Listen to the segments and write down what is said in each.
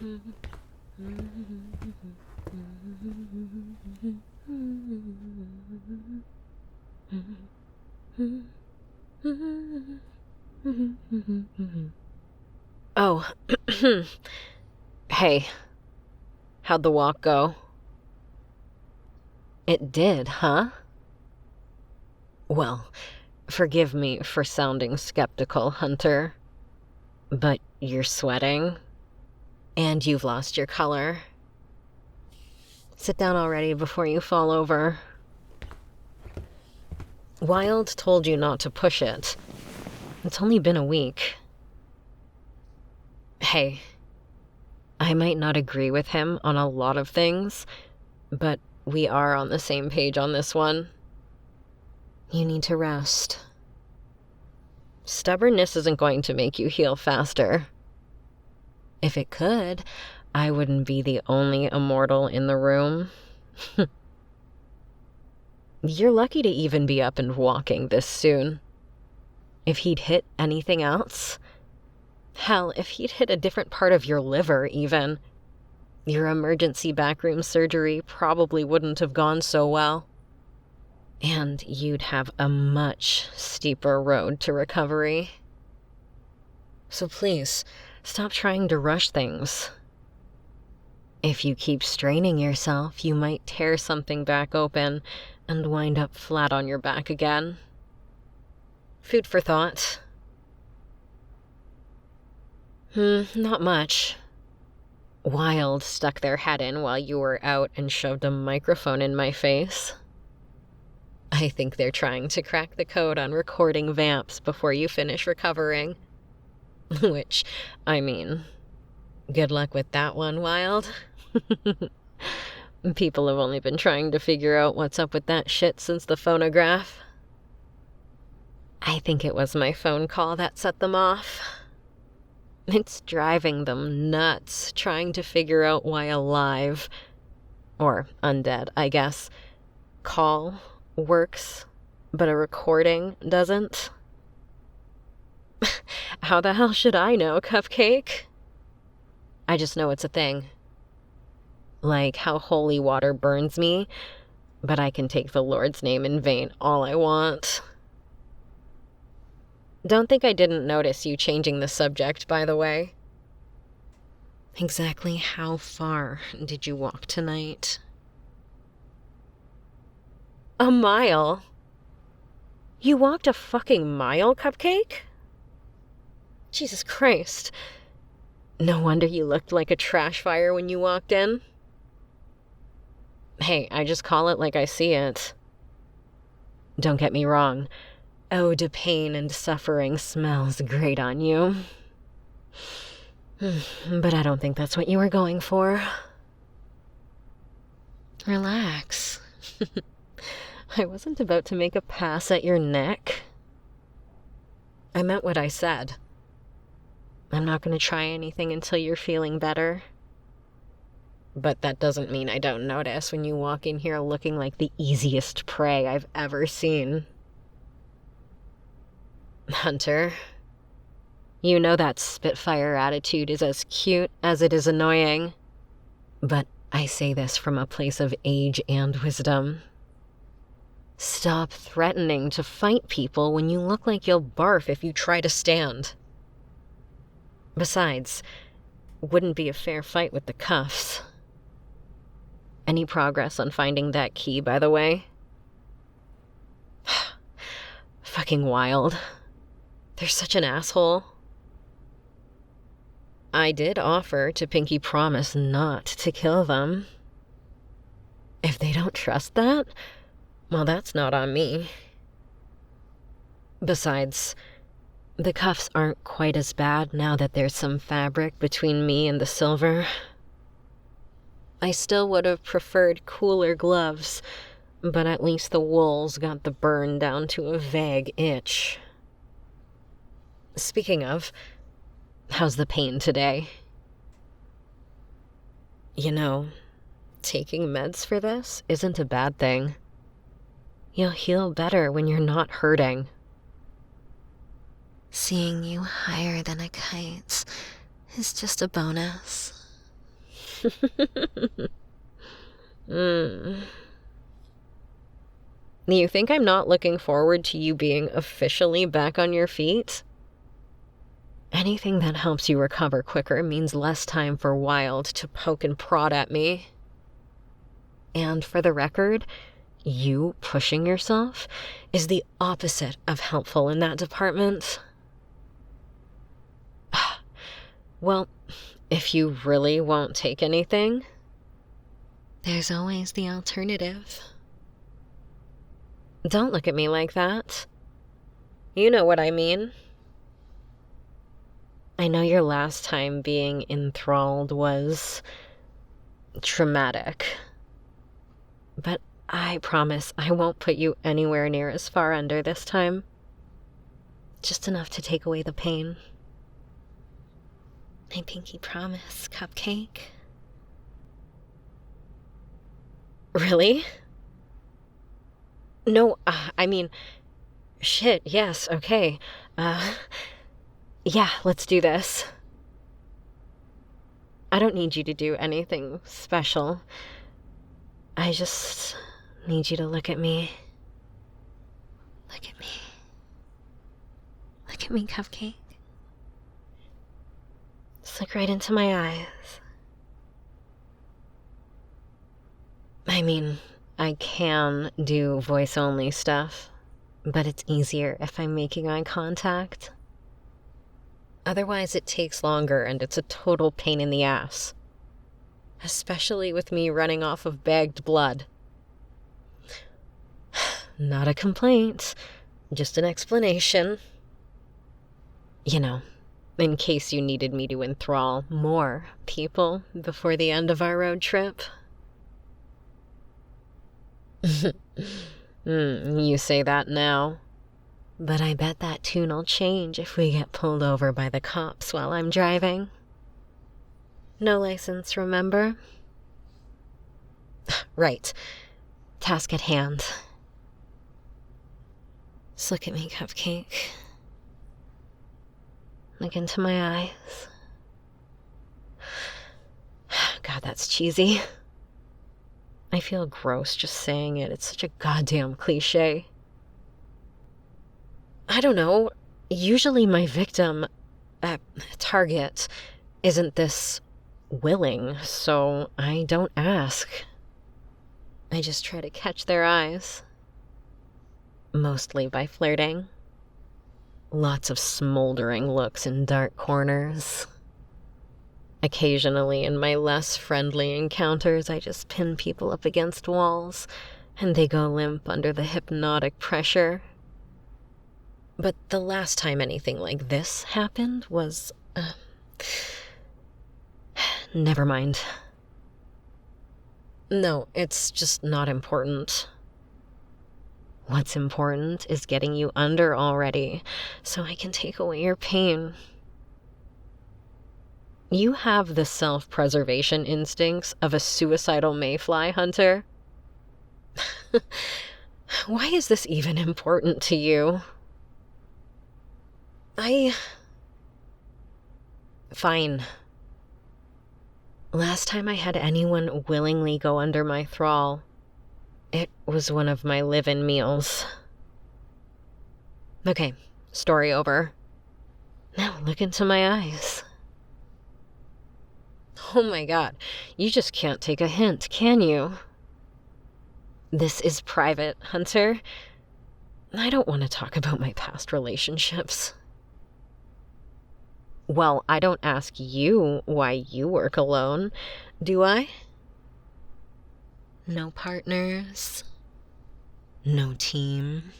Oh, hey, how'd the walk go? It did, huh? Well, forgive me for sounding skeptical, Hunter, but you're sweating, and you've lost your color. Sit down already before you fall over. Wild told you not to push it. It's only been a week. Hey, I might not agree with him on a lot of things, but we are on the same page on this one. You need to rest. Stubbornness isn't going to make you heal faster. If it could, I wouldn't be the only immortal in the room. You're lucky to even be up and walking this soon. If he'd hit anything else, hell, if he'd hit a different part of your liver even, your emergency backroom surgery probably wouldn't have gone so well. And you'd have a much steeper road to recovery. So please, stop trying to rush things. If you keep straining yourself, you might tear something back open and wind up flat on your back again. Food for thought. Not much. Wild stuck their head in while you were out and shoved a microphone in my face. I think they're trying to crack the code on recording vamps before you finish recovering. Which, I mean, good luck with that one, Wild. People have only been trying to figure out what's up with that shit since the phonograph. I think it was my phone call that set them off. It's driving them nuts, trying to figure out why a live, or undead, I guess, call works, but a recording doesn't. How the hell should I know, Cupcake? I just know it's a thing. Like how holy water burns me, but I can take the Lord's name in vain all I want. Don't think I didn't notice you changing the subject, by the way. Exactly how far did you walk tonight? A mile? You walked a fucking mile, Cupcake? Jesus Christ. No wonder you looked like a trash fire when you walked in. Hey, I just call it like I see it. Don't get me wrong. Ode to pain and suffering smells great on you. But I don't think that's what you were going for. Relax. I wasn't about to make a pass at your neck. I meant what I said. I'm not going to try anything until you're feeling better. But that doesn't mean I don't notice when you walk in here looking like the easiest prey I've ever seen. Hunter, you know that Spitfire attitude is as cute as it is annoying. But I say this from a place of age and wisdom. Stop threatening to fight people when you look like you'll barf if you try to stand. Besides, wouldn't be a fair fight with the cuffs. Any progress on finding that key, by the way? Fucking Wild. They're such an asshole. I did offer to pinky promise not to kill them. If they don't trust that, well, that's not on me. Besides, the cuffs aren't quite as bad now that there's some fabric between me and the silver. I still would have preferred cooler gloves, but at least the wool's got the burn down to a vague itch. Speaking of, how's the pain today? You know, taking meds for this isn't a bad thing. You'll heal better when you're not hurting. Seeing you higher than a kite is just a bonus. You think I'm not looking forward to you being officially back on your feet? Anything that helps you recover quicker means less time for Wild to poke and prod at me. And for the record, you pushing yourself is the opposite of helpful in that department. Well, if you really won't take anything, there's always the alternative. Don't look at me like that. You know what I mean. I know your last time being enthralled was traumatic, but I promise I won't put you anywhere near as far under this time. Just enough to take away the pain. I pinky promise, Cupcake. Really? No, I mean, shit, yes, okay. Yeah, let's do this. I don't need you to do anything special. I just need you to look at me. Look at me. Look at me, Cupcake. Just look right into my eyes. I mean, I can do voice-only stuff, but it's easier if I'm making eye contact. Otherwise, it takes longer and it's a total pain in the ass. Especially with me running off of bagged blood. Not a complaint, just an explanation. You know, in case you needed me to enthrall more people before the end of our road trip. You say that now. But I bet that tune'll change if we get pulled over by the cops while I'm driving. No license, remember? Right. Task at hand. Just look at me, Cupcake. Look into my eyes. God, that's cheesy. I feel gross just saying it. It's such a goddamn cliche. I don't know. Usually my victim, target, isn't this willing, so I don't ask. I just try to catch their eyes. Mostly by flirting. Lots of smoldering looks in dark corners. Occasionally, in my less friendly encounters, I just pin people up against walls, and they go limp under the hypnotic pressure. But the last time anything like this happened was, never mind. No, it's just not important. What's important is getting you under already, so I can take away your pain. You have the self-preservation instincts of a suicidal mayfly hunter. Why is this even important to you? Fine. Last time I had anyone willingly go under my thrall, it was one of my live-in meals. Okay, story over. Now look into my eyes. Oh my god, you just can't take a hint, can you? This is private, Hunter. I don't want to talk about my past relationships. Well, I don't ask you why you work alone, do I? No partners. No team.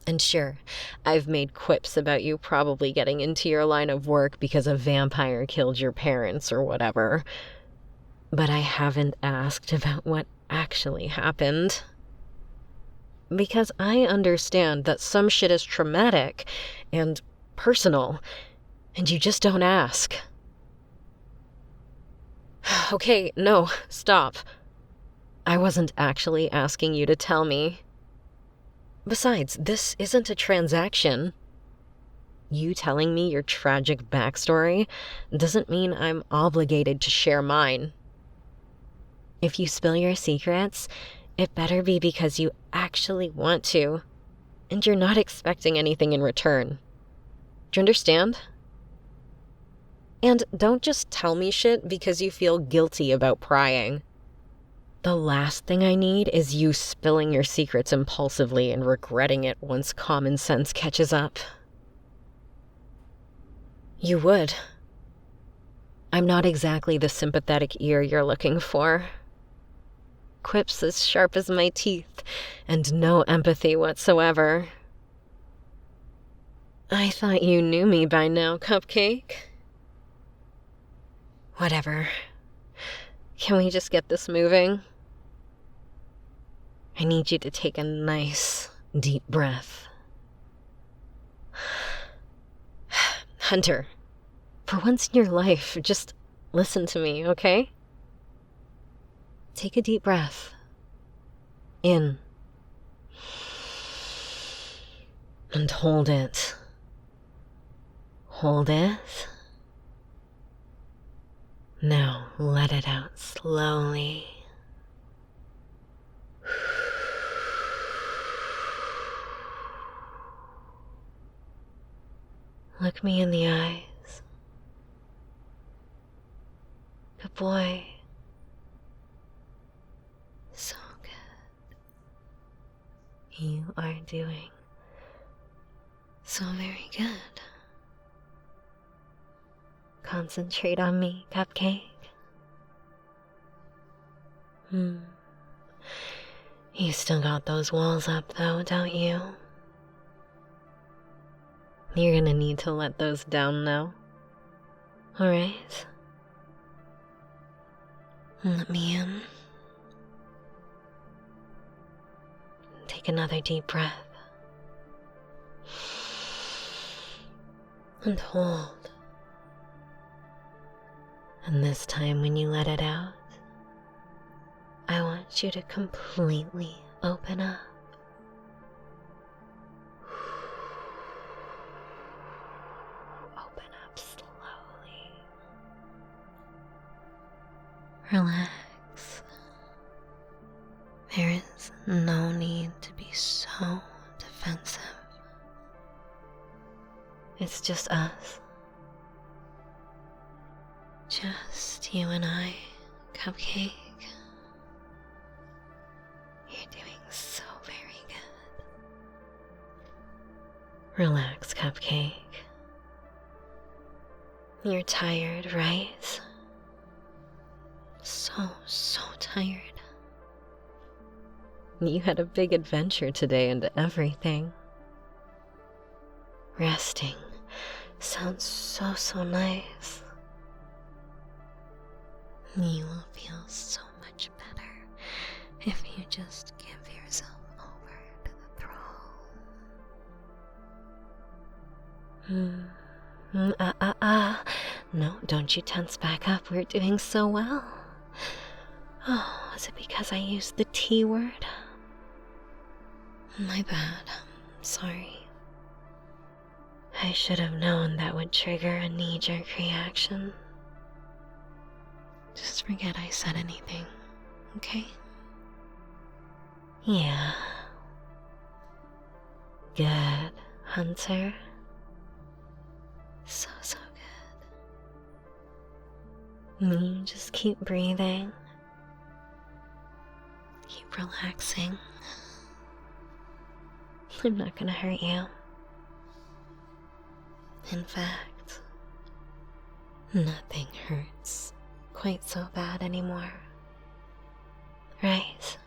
And sure, I've made quips about you probably getting into your line of work because a vampire killed your parents or whatever. But I haven't asked about what actually happened. Because I understand that some shit is traumatic and personal, and you just don't ask. Okay, no, stop. I wasn't actually asking you to tell me. Besides, this isn't a transaction. you telling me your tragic backstory doesn't mean I'm obligated to share mine. If you spill your secrets, it better be because you actually want to, and you're not expecting anything in return. Do you understand? And don't just tell me shit because you feel guilty about prying. The last thing I need is you spilling your secrets impulsively and regretting it once common sense catches up. You would. I'm not exactly the sympathetic ear you're looking for. Quips as sharp as my teeth, and no empathy whatsoever. I thought you knew me by now, Cupcake. Whatever. Can we just get this moving? I need you to take a nice, deep breath. Hunter, for once in your life, just listen to me, okay? Take a deep breath. In. And hold it. Hold it. Now let it out slowly. Look me in the eyes. Good boy. So good. You are doing so very good. Concentrate on me, Cupcake. You still got those walls up though, don't you? You're gonna need to let those down now. Alright? Let me in. Take another deep breath. And hold. And this time when you let it out, I want you to completely open up. Open up slowly. Relax. There is no need to be so defensive. It's just us. Just you and I, Cupcake. You're doing so very good. Relax, Cupcake. You're tired, right? So tired. You had a big adventure today and everything. Resting sounds so nice. You will feel so much better if you just give yourself over to the throne. No, don't you tense back up. We're doing so well. Oh, is it because I used the T word? My bad. Sorry. I should have known that would trigger a knee-jerk reaction. Just forget I said anything, okay? Yeah. Good, Hunter. So good. You just keep breathing. Keep relaxing. I'm not gonna hurt you. In fact, nothing hurts quite so bad anymore. Right?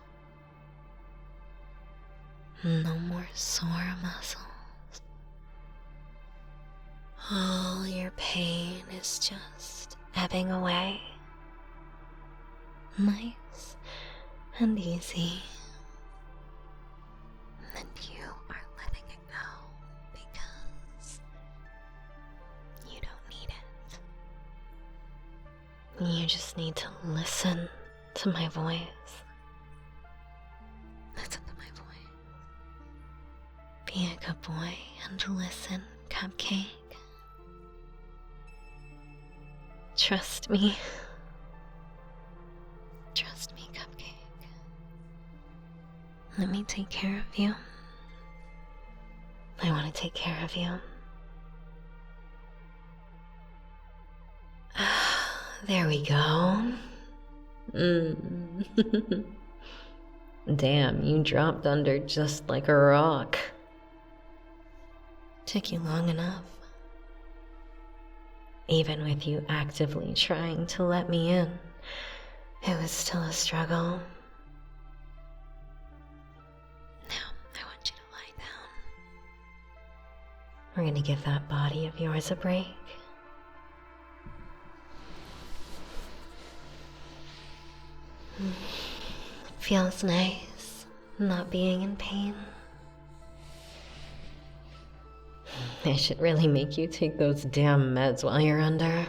No more sore muscles. All your pain is just ebbing away. Nice and easy. And you are letting it go because you don't need it. You just need to listen to my voice. Listen to my voice. Be a good boy and listen, Cupcake. Trust me. Trust me, Cupcake. Let me take care of you. I want to take care of you. There we go. Damn, you dropped under just like a rock. Took you long enough. Even with you actively trying to let me in, it was still a struggle. Now, I want you to lie down. We're gonna give that body of yours a break. Feels nice, not being in pain. I should really make you take those damn meds while you're under.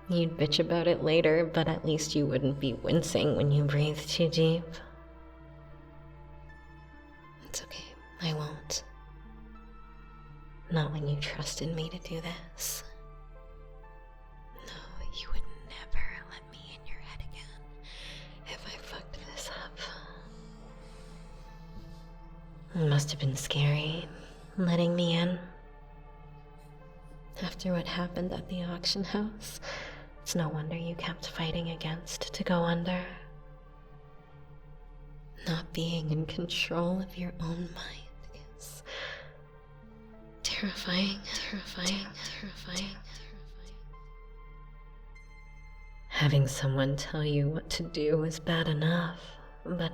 You'd bitch about it later, but at least you wouldn't be wincing when you breathe too deep. It's okay, I won't. Not when you trusted me to do this. No, you would never let me in your head again if I fucked this up. It must have been scary, letting me in. After what happened at the auction house, it's no wonder you kept fighting against to go under. Not being in control of your own mind is terrifying. Having someone tell you what to do is bad enough, but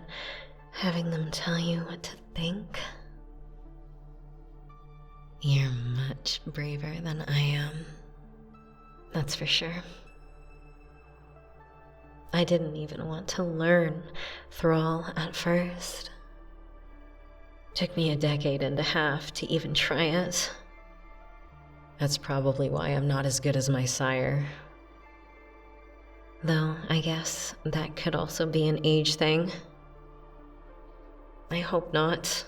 having them tell you what to think? You're much braver than I am. That's for sure. I didn't even want to learn Thrall at first. Took me a decade and a half to even try it. That's probably why I'm not as good as my sire. Though, I guess that could also be an age thing. I hope not.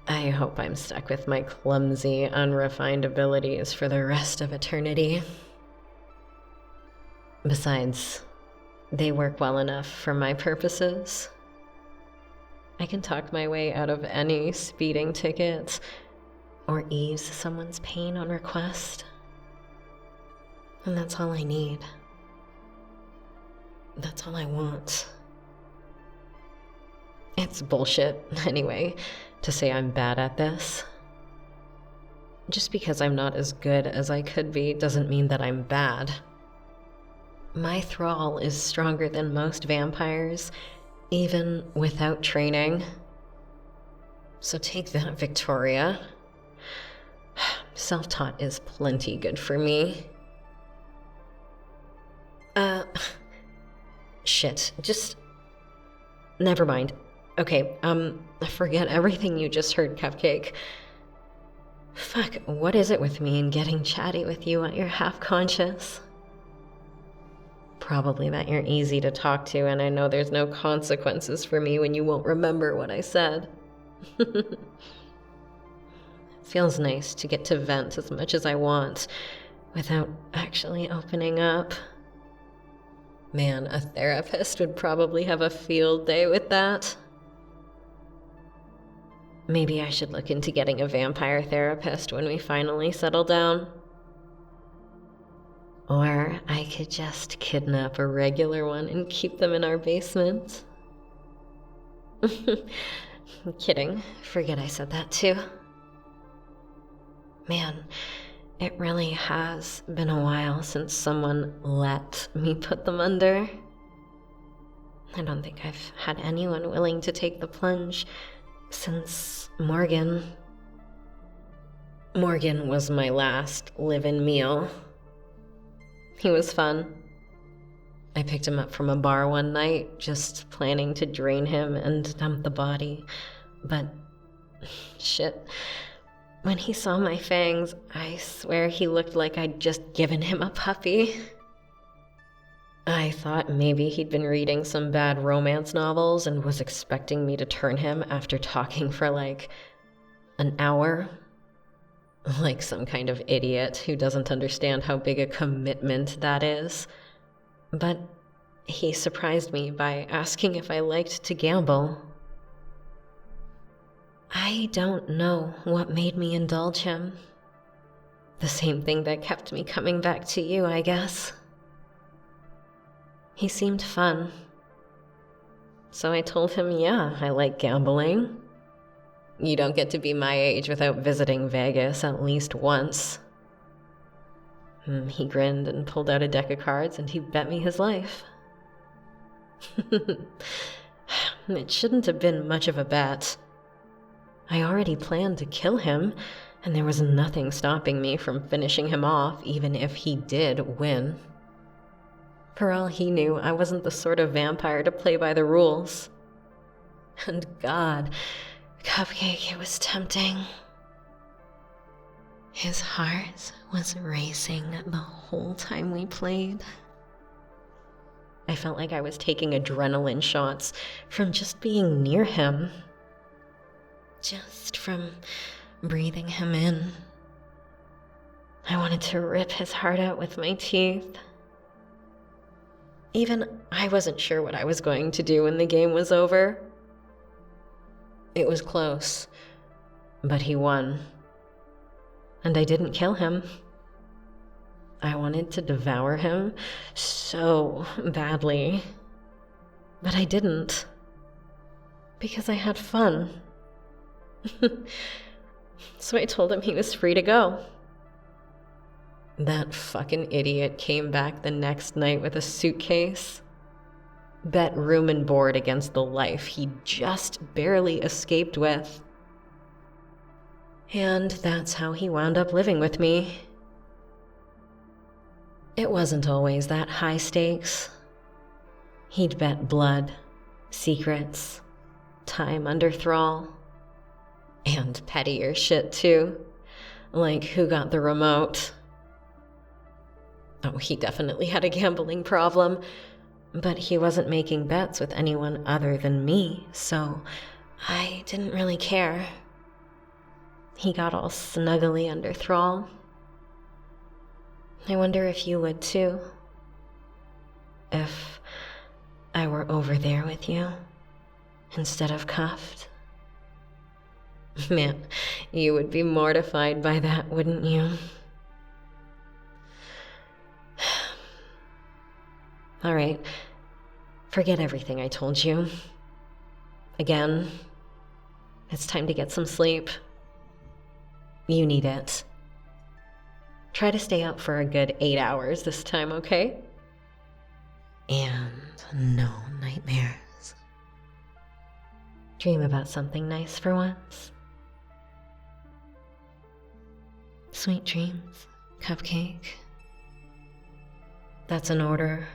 I hope I'm stuck with my clumsy, unrefined abilities for the rest of eternity. Besides, they work well enough for my purposes. I can talk my way out of any speeding ticket or ease someone's pain on request. And that's all I need. That's all I want. It's bullshit, anyway, to say I'm bad at this. Just because I'm not as good as I could be doesn't mean that I'm bad. My thrall is stronger than most vampires, even without training. So take that, Victoria. Self-taught is plenty good for me. Shit, just... Never mind. Okay, forget everything you just heard, Cupcake. Fuck, what is it with me and getting chatty with you while you're half-conscious? Probably that you're easy to talk to, and I know there's no consequences for me when you won't remember what I said. Feels nice to get to vent as much as I want without actually opening up. Man, a therapist would probably have a field day with that. Maybe I should look into getting a vampire therapist when we finally settle down. Or I could just kidnap a regular one and keep them in our basement. I'm kidding. Forget I said that too. Man, it really has been a while since someone let me put them under. I don't think I've had anyone willing to take the plunge since Morgan. Morgan was my last live-in meal. He was fun. I picked him up from a bar one night, just planning to drain him and dump the body. But, shit, when he saw my fangs, I swear he looked like I'd just given him a puppy. I thought maybe he'd been reading some bad romance novels and was expecting me to turn him after talking for like An hour? Like some kind of idiot who doesn't understand how big a commitment that is. But he surprised me by asking if I liked to gamble. I don't know what made me indulge him. The same thing that kept me coming back to you, I guess. He seemed fun. So I told him, yeah, I like gambling. You don't get to be my age without visiting Vegas at least once. He grinned and pulled out a deck of cards and he bet me his life. It shouldn't have been much of a bet. I already planned to kill him, and there was nothing stopping me from finishing him off even if he did win. For all he knew, I wasn't the sort of vampire to play by the rules. And God, Cupcake, it was tempting. His heart was racing the whole time we played. I felt like I was taking adrenaline shots from just being near him. Just from breathing him in. I wanted to rip his heart out with my teeth. Even I wasn't sure what I was going to do when the game was over. It was close, but he won. And I didn't kill him. I wanted to devour him so badly, but I didn't. Because I had fun. So I told him he was free to go. That fucking idiot came back the next night with a suitcase. Bet room and board against the life he just barely escaped with. And that's how he wound up living with me. It wasn't always that high stakes. He'd bet blood, secrets, time under thrall. And pettier shit too. Like who got the remote. Oh, he definitely had a gambling problem. But he wasn't making bets with anyone other than me, so I didn't really care. He got all snuggly under thrall. I wonder if you would too. If I were over there with you, instead of cuffed. Man, you would be mortified by that, wouldn't you? All right, forget everything I told you. Again, it's time to get some sleep. You need it. Try to stay up for a good 8 hours this time, okay? And no nightmares. Dream about something nice for once. Sweet dreams, Cupcake. That's an order.